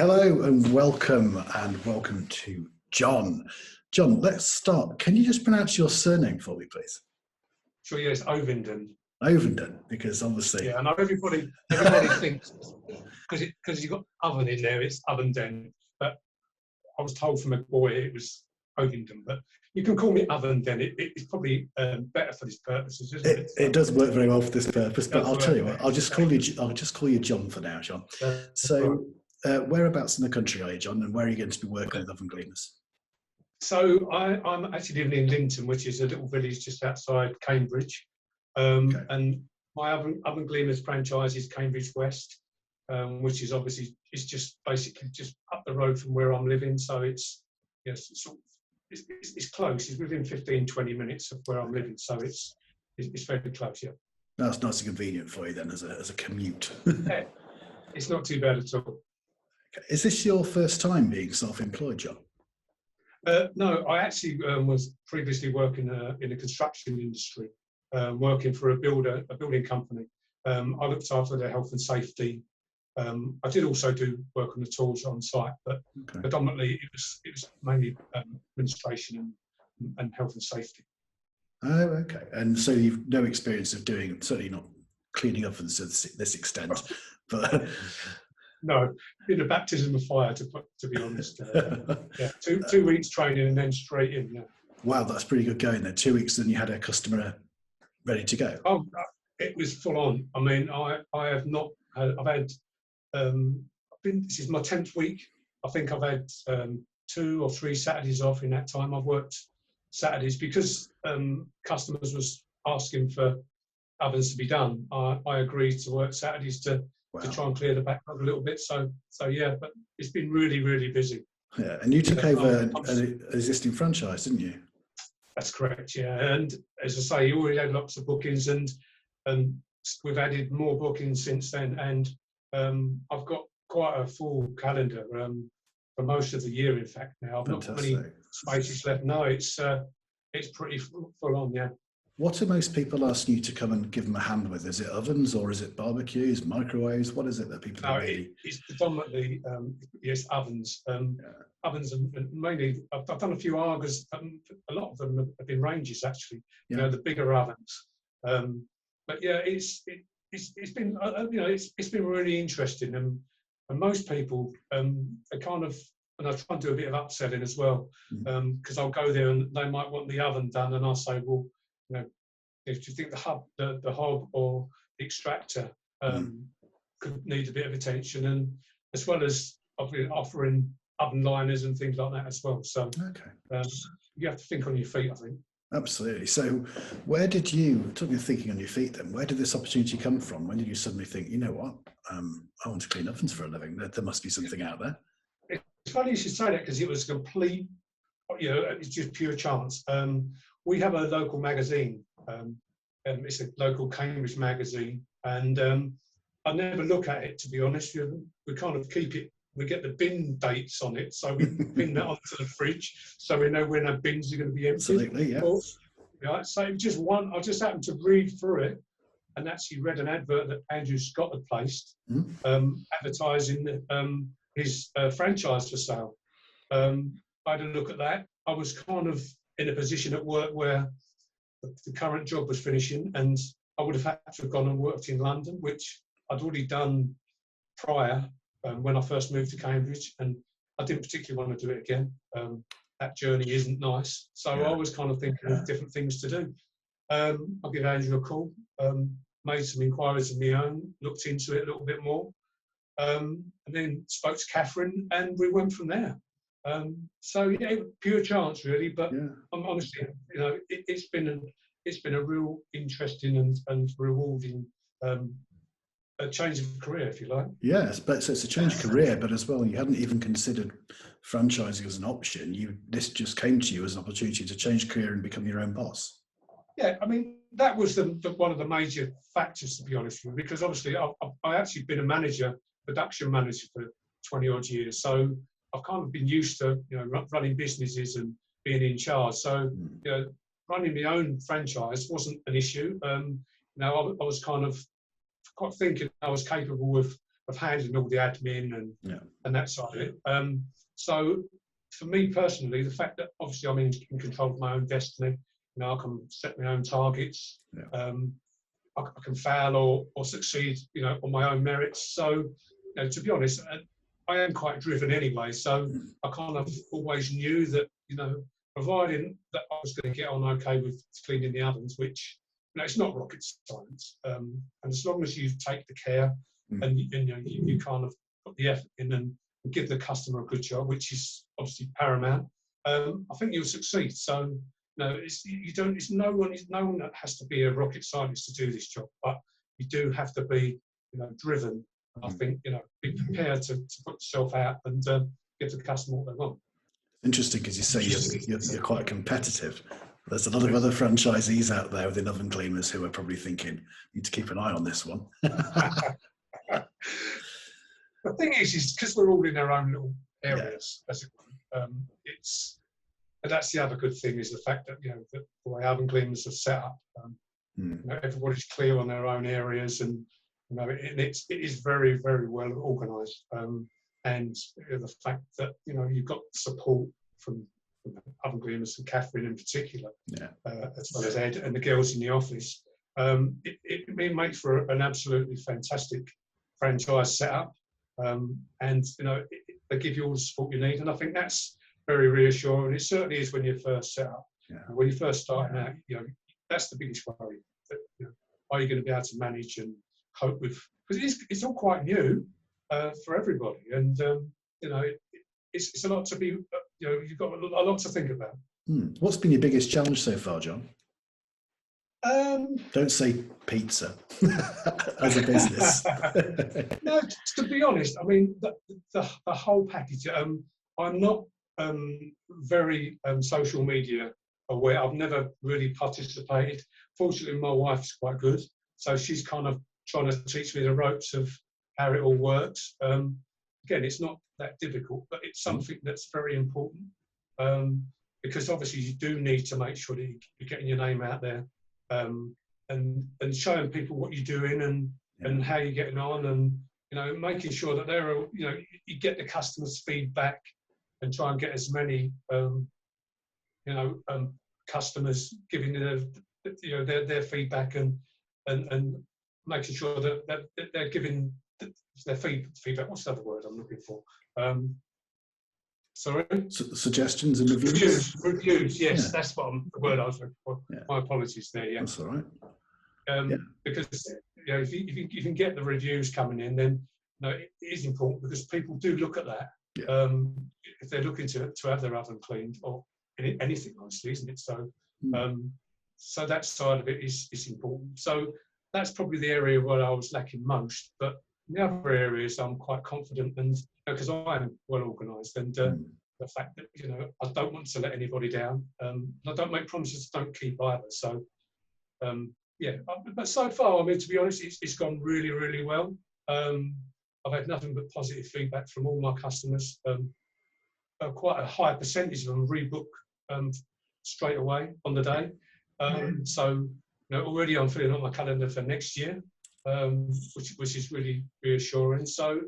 Hello and welcome to John. John, let's start. Can you just pronounce your surname for me, please? Sure, yeah, it's Ovenden. Ovenden, because obviously... Yeah, I know everybody thinks, because you've got oven in there, it's Ovenden. But I was told from a boy it was Ovenden. But you can call me Ovenden. It's probably better for these purposes, isn't it? It does work very well for this purpose, but I'll tell you what, I'll just call you John for now, John. So, whereabouts in the country are you, John, and where are you going to be working with OvenGleamers? So I'm actually living in Linton, which is a little village just outside Cambridge. And my OvenGleamers franchise is Cambridge West, which is obviously just basically just up the road from where I'm living. So it's close. It's within 15-20 minutes of where I'm living. So it's very close. Yeah. That's nice and convenient for you then as a commute. Yeah, it's not too bad at all. Okay. Is this your first time being self-employed, John? No, I actually was previously working in the construction industry, working for a building company. I looked after their health and safety. I did also do work on the tools on site, but predominantly it was mainly administration and health and safety. Oh, okay. And so you've no experience of doing, certainly not cleaning ovens to this extent, but... No, in a baptism of fire, to be honest. Yeah, two weeks training and then straight in. Yeah. Wow, that's pretty good going then. 2 weeks, then you had a customer ready to go. Oh, it was full on. I mean, this is my 10th week. I think I've had 2 or 3 Saturdays off in that time. I've worked Saturdays because customers was asking for ovens to be done. I agreed to work Saturdays to try and clear the backlog a little bit. So yeah, but it's been really, really busy. Yeah, and you took over an existing franchise, didn't you? That's correct, yeah. And as I say, you already had lots of bookings, and we've added more bookings since then. And I've got quite a full calendar for most of the year, in fact, now. I've not got many spaces left. No, it's pretty full on, yeah. What are most people asking you to come and give them a hand with? Is it ovens or is it barbecues, microwaves? What is it that people are really... It's predominantly, yes, ovens. Ovens and mainly, I've done a few Argas. A lot of them have been ranges, actually. Yeah. You know, the bigger ovens. But yeah, it's been it's been really interesting, and most people are kind of, and I try and do a bit of upselling as well, because I'll go there and they might want the oven done, and I'll say, well, you know, if you think the hob or the extractor could need a bit of attention, and as well as offering oven liners and things like that as well. So you have to think on your feet, I think. Absolutely. So where did you, talking of thinking on your feet then, where did this opportunity come from? When did you suddenly think, you know what, I want to clean ovens for a living? There must be something out there. It's funny you should say that, because it was complete, it's just pure chance. We have a local magazine. It's a local Cambridge magazine, and I never look at it, to be honest. We kind of keep it. We get the bin dates on it, so we pin that onto the fridge, so we know when our bins are going to be empty. Absolutely, yeah. Right, so just one. I just happened to read through it, and actually read an advert that Andrew Scott had placed, advertising his franchise for sale. I had a look at that. I was kind of in a position at work where the current job was finishing, and I would have had to have gone and worked in London, which I'd already done prior when I first moved to Cambridge, and I didn't particularly want to do it again. That journey isn't nice, so I was kind of thinking of different things to do. I'll give Andrew a call, made some inquiries of my own, looked into it a little bit more, and then spoke to Catherine, and we went from there. So yeah, pure chance really, but I'm honestly, it's been a real interesting and rewarding a change of career, if you like. Yes, but so it's a change of career, but as well, you hadn't even considered franchising as an option. This just came to you as an opportunity to change career and become your own boss. Yeah, I mean, that was one of the major factors, to be honest with you, because obviously I actually been a production manager for 20 odd years, so I've kind of been used to running businesses and being in charge. So running my own franchise wasn't an issue. I was kind of quite thinking I was capable of of handling all the admin Yeah. and that side of it. So for me personally, the fact that obviously I'm in control of my own destiny, you know, I can set my own targets. Yeah. I can fail or succeed, you know, on my own merits. So, you know, to be honest, I am quite driven anyway. So I kind of always knew that, you know, providing that I was going to get on okay with cleaning the ovens, which, you know, it's not rocket science. And as long as you take the care and you know, you kind of put the effort in and give the customer a good job, which is obviously paramount, I think you'll succeed. So, no, it's no one that has to be a rocket scientist to do this job, but you do have to be, you know, driven. I think, you know, be prepared to put yourself out and give the customer what they want. Interesting, because you say you're quite competitive. There's a lot of other franchisees out there within OvenGleamers who are probably thinking, need to keep an eye on this one. The thing is because we're all in our own little areas, as it were, and that's the other good thing, is the fact that, you know, that the way OvenGleamers are set up, you know, everybody's clear on their own areas, and, you know, it is very, very well organised. And you know, the fact that, you know, you've got support from OvenGleamers and Catherine in particular, as well as Ed and the girls in the office, it makes for an absolutely fantastic franchise setup. And, you know, they give you all the support you need, and I think that's very reassuring. It certainly is when you first set up. When you first starting out, you know, that's the biggest worry. That, you know, are you going to be able to manage and cope with? Because it's all quite new for everybody, and you know, it's a lot to be. You know, you've got a lot to think about. What's been your biggest challenge so far, John? Don't say pizza as a business. No, to be honest, I mean the whole package. I'm not very social media aware. I've never really participated. Fortunately, my wife's quite good, so she's kind of trying to teach me the ropes of how it all works. Again, it's not that difficult, but it's something that's very important, because obviously you do need to make sure that you're getting your name out there, and showing people what you're doing and how you're getting on, and, you know, making sure that you know, you get the customers' feedback and try and get as many you know, customers giving you know, their feedback and making sure that they're giving their feedback. What's the other word I'm looking for? Sorry? Suggestions and reviews? Reviews, yes, that's the word I was looking for. My apologies there, That's all right. Because, you know, if you can get the reviews coming in, then, you know, it is important, because people do look at that. If they're looking to have their oven cleaned, or anything, honestly, isn't it? So, so that side of it is important. So that's probably the area where I was lacking most. But in the other areas, I'm quite confident, and because I am well organised, and the fact that, you know, I don't want to let anybody down. I don't make promises I don't keep either. So, yeah. But so far, I mean, to be honest, it's gone really, really well. I've had nothing but positive feedback from all my customers. Quite a high percentage of them rebook straight away on the day. So, you know, already I'm filling up my calendar for next year, which is really reassuring. So,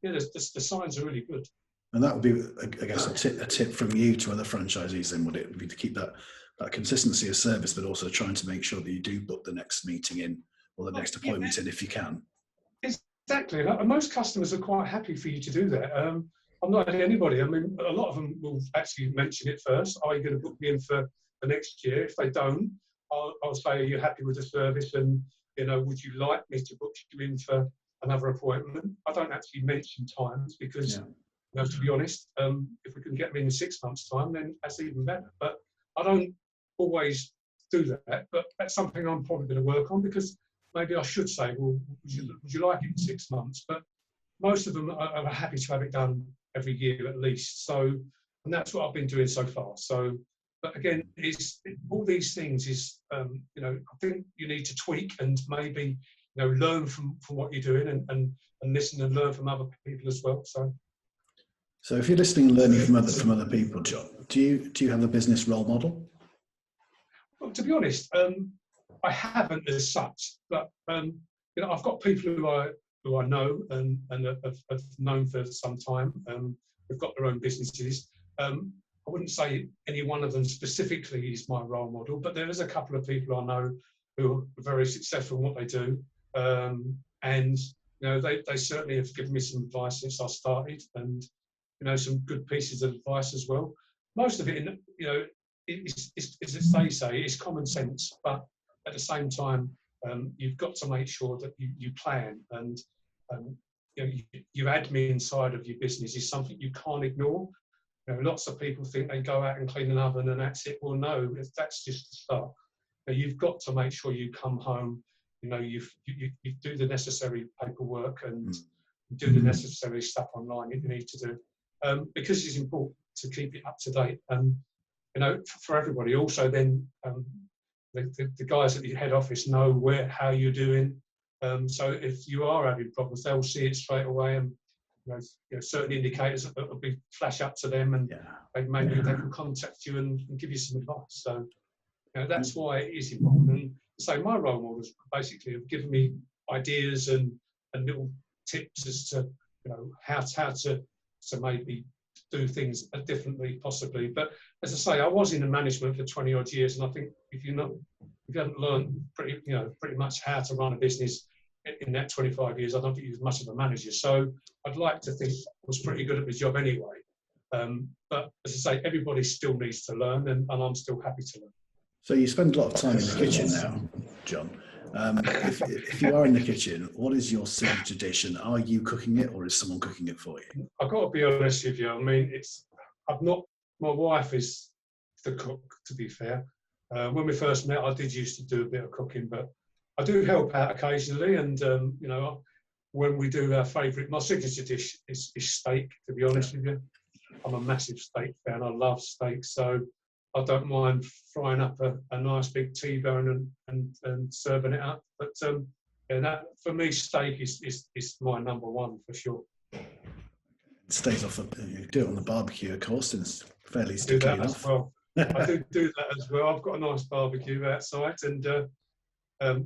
yeah, the signs are really good. And that would be, I guess, a tip from you to other franchisees, then, would it be to keep that consistency of service, but also trying to make sure that you do book the next meeting in, or the next appointment in, if you can. Exactly. And most customers are quite happy for you to do that. I'm not at anybody. I mean, a lot of them will actually mention it first. Are you going to book me in for the next year? If they don't, I'll say, are you happy with the service? And, you know, would you like me to book you in for another appointment? I don't actually mention times, because, you know, to be honest, if we can get them in 6 months' time, then that's even better. But I don't always do that. But that's something I'm probably going to work on, because maybe I should say, well, would you like it in 6 months? But most of them are happy to have it done every year at least. So, and that's what I've been doing so far. So, but again, all these things is, you know, I think you need to tweak and maybe, you know, learn from what you're doing, and listen and learn from other people as well. So if you're listening and learning from other people, John, do you have a business role model? Well, to be honest, I haven't as such, but you know, I've got people who I who I know and have known for some time. Who've got their own businesses. I wouldn't say any one of them specifically is my role model, but there is a couple of people I know who are very successful in what they do. And they certainly have given me some advice since I started, and some good pieces of advice as well. Most of it, is as they say, is common sense, but at the same time, you've got to make sure that you plan, and your admin side of your business is something you can't ignore. Lots of people think they go out and clean an oven and that's it. Well, no, that's just the start. You've got to make sure you come home. You do the necessary paperwork and do the necessary stuff online that you need to do, because it's important to keep it up to date. For everybody. Also, then the guys at the head office know how you're doing. So if you are having problems, they'll see it straight away, and certain indicators will be flash up to them, and maybe they can contact you and give you some advice. So that's why it is important. And so my role models basically have given me ideas and little tips as to how to maybe do things differently, possibly. But as I say, I was in the management for 20 odd years, and I think if you haven't learned pretty much how to run a business in that 25 years, I don't think you're much of a manager. So I'd like to think I was pretty good at my job anyway. But as I say, everybody still needs to learn, and I'm still happy to learn. So you spend a lot of time in the kitchen now, John. If you are in the kitchen, what is your signature dish, and are you cooking it, or is someone cooking it for you? I've got to be honest with you. I mean, my wife is the cook, to be fair. When we first met, I did used to do a bit of cooking, but I do help out occasionally. And when we do our favourite, my signature dish is steak, to be honest with you. I'm a massive steak fan. I love steak, so I don't mind frying up a nice big T-bone and serving it up. But that for me, steak is my number one for sure. It stays off. You do it on the barbecue, of course, and it's fairly sticky do that enough. As well. I do that as well. I've got a nice barbecue outside, and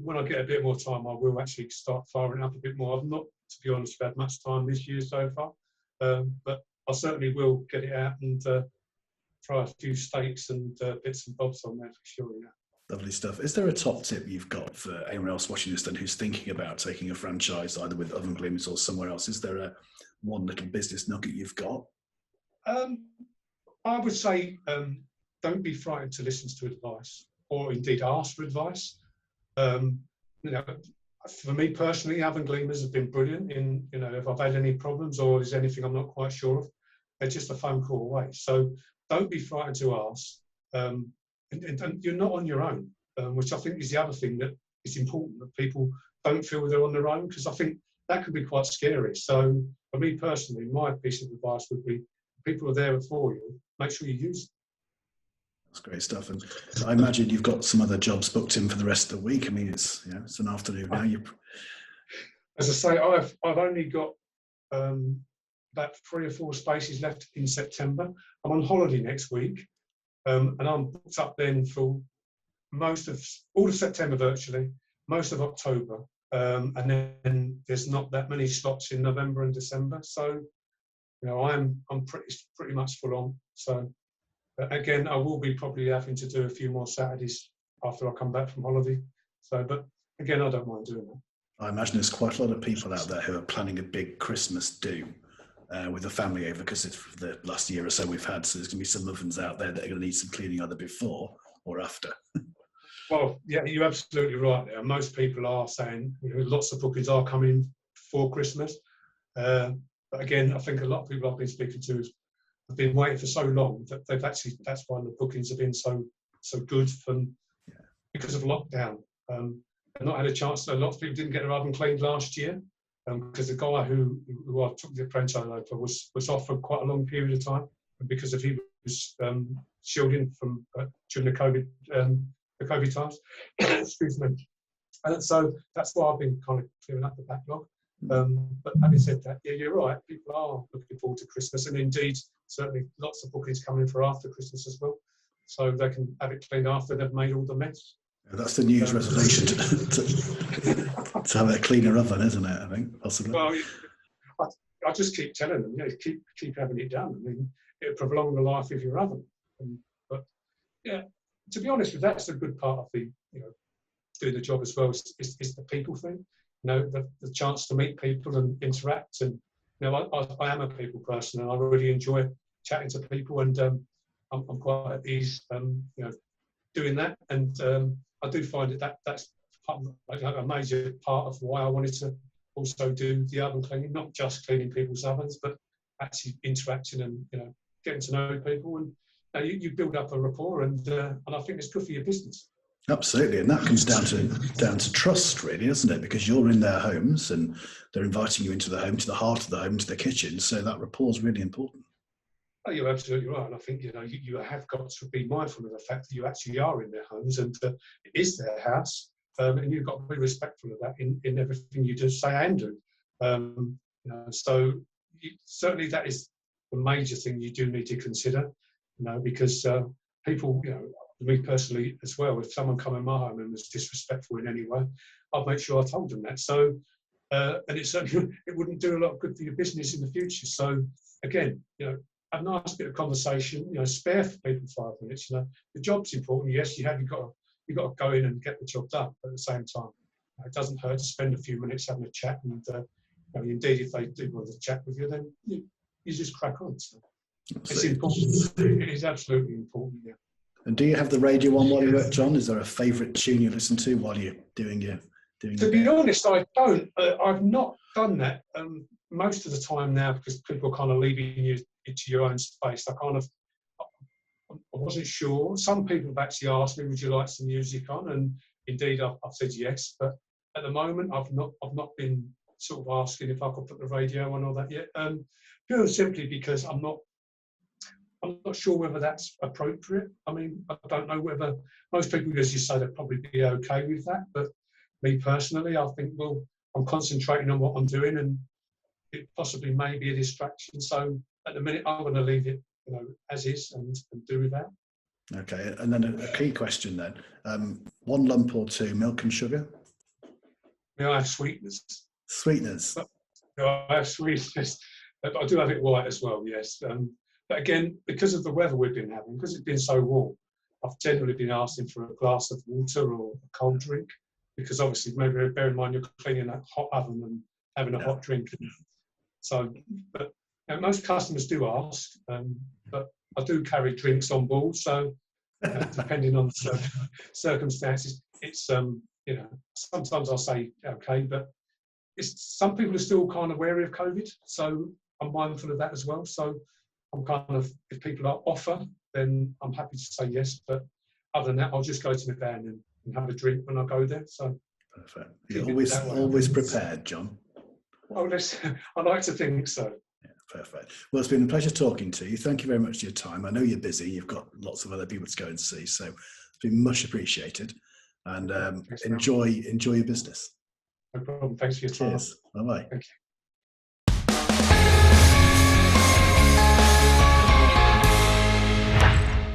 when I get a bit more time, I will actually start firing up a bit more. I've not, to be honest, had much time this year so far, but I certainly will get it out and try a few steaks and bits and bobs on there for sure. Yeah. Lovely stuff. Is there a top tip you've got for anyone else watching this then who's thinking about taking a franchise either with OvenGleamers or somewhere else? Is there one little business nugget you've got? I would say don't be frightened to listen to advice, or indeed ask for advice. For me personally, OvenGleamers have been brilliant in, if I've had any problems or there's anything I'm not quite sure of, they're just a phone call away. So don't be frightened to ask. And you're not on your own, which I think is the other thing that is important, that people don't feel they're on their own, because I think that can be quite scary. So for me personally, my piece of advice would be, people are there for you, make sure you use it. That's great stuff. And I imagine you've got some other jobs booked in for the rest of the week. I mean, it's an afternoon now. As I say, I've only got about 3 or 4 spaces left in September. I'm on holiday next week, and I'm booked up then for all of September virtually, most of October, and then there's not that many slots in November and December. So, I'm pretty much full on. So. Again, I will be probably having to do a few more Saturdays after I come back from holiday. So, but again, I don't mind doing that. I imagine there's quite a lot of people out there who are planning a big Christmas do with the family over, because it's the last year or so we've had. So there's going to be some ovens out there that are going to need some cleaning either before or after. Well, yeah, you're absolutely right there. Most people are saying lots of bookings are coming for Christmas. But again, I think a lot of people I've been speaking to have been waiting for so long that that's why the bookings have been so good because of lockdown. I've not had a chance. A lot of people didn't get their oven cleaned last year because the guy who I took the franchise over was off for quite a long period of time because he was shielding from during the COVID times. Excuse me. And so that's why I've been kind of clearing up the backlog. But having said that, yeah, you're right. People are looking forward to Christmas, and indeed, certainly lots of bookings coming for after Christmas as well, so they can have it cleaned after they've made all the mess. That's the New Year's resolution to have a cleaner oven, isn't it? I think possibly. Well, I just keep telling them, keep having it done. I mean, it'll prolong the life of your oven. But yeah, to be honest with you, that's a good part of the doing the job as well. Is the people thing. The chance to meet people and interact. And I am a people person, and I really enjoy chatting to people, and I'm quite at ease, doing that. And I do find that's a major part of why I wanted to also do the oven cleaning, not just cleaning people's ovens, but actually interacting and getting to know people. And you build up a rapport, and I think it's good for your business. Absolutely, and that comes down to trust, really, doesn't it? Because you're in their homes, and they're inviting you into the home, to the heart of the home, to the kitchen. So that rapport is really important. Oh, you're absolutely right. And I think you have got to be mindful of the fact that you actually are in their homes, and it is their house, and you've got to be respectful of that in everything you do, say and do. So certainly that is the major thing you do need to consider. Because people, me personally as well, if someone come in my home and was disrespectful in any way, I'd make sure I told them that. So, and it certainly it wouldn't do a lot of good for your business in the future. So, again, a nice bit of conversation, spare for people 5 minutes. The job's important. Yes, you've got to go in and get the job done. But at the same time, it doesn't hurt to spend a few minutes having a chat. And indeed, if they do want to chat with you, then you just crack on. So. It's important. It is absolutely important. Yeah. And do you have the radio on while you work, John? Is there a favourite tune you listen to while you're doing your? To be honest, I don't. I've not done that most of the time now, because people are kind of leaving you into your own space. I wasn't sure. Some people have actually asked me, "Would you like some music on?" And indeed, I've said yes. But at the moment, I've not been sort of asking if I could put the radio on or that yet. Purely simply because I'm not sure whether that's appropriate. I mean, I don't know whether most people, as you say, they'd probably be okay with that. But me personally, I think, well, I'm concentrating on what I'm doing, and it possibly may be a distraction. So at the minute, I'm going to leave it, as is, and do with that. Okay, and then a key question then: 1 lump or 2 milk and sugar? May I have sweetness? Sweetness. I have sweetness. But I do have it white as well. Yes. But again, because of the weather we've been having, because it's been so warm, I've generally been asking for a glass of water or a cold drink, because obviously, maybe bear in mind you're cleaning a hot oven and having a hot drink. So, but most customers do ask, but I do carry drinks on board. So, depending on the circumstances, it's sometimes I'll say okay, but some people are still kind of wary of COVID, so I'm mindful of that as well. So. I'm kind of, if people are offer, then I'm happy to say yes. But other than that, I'll just go to the van and have a drink when I go there. So perfect. You're always prepared, John. Well, I like to think so. Yeah, perfect. Well, it's been a pleasure talking to you. Thank you very much for your time. I know you're busy. You've got lots of other people to go and see, so it's been much appreciated. And enjoy your business. No problem. Thanks for your time. Cheers. Bye bye. Thank you.